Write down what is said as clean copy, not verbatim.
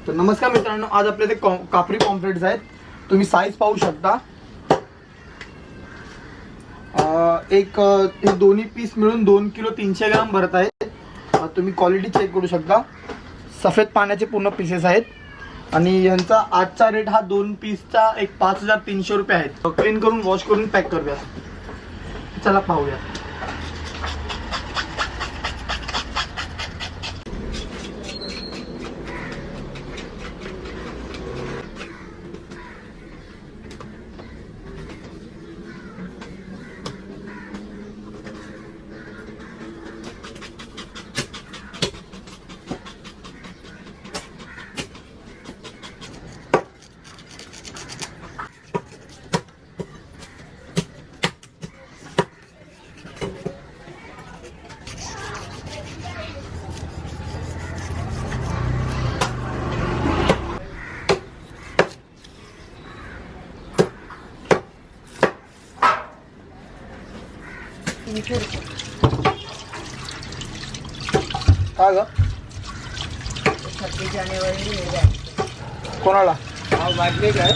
तर नमस्कार मित्रांनो, आज आपले ते कापरी पॉम्फ्रेट्स आहेत. तुम्ही साईज पाहू शकता. हे दोन्ही पीस मिळून 2 किलो 300 ग्राम भरत आहेत. तुम्ही क्वालिटी चेक करू शकता. सफेद पाण्याचे पूर्ण पीसेस आहेत आणि यांचा आजचा रेट हा 2 पीसचा 5300 रुपये आहेत. क्लीन करून वॉश करून पॅक करूया. चला पाहूया. का ग 26 जानेवारी कोणाला वाटले काय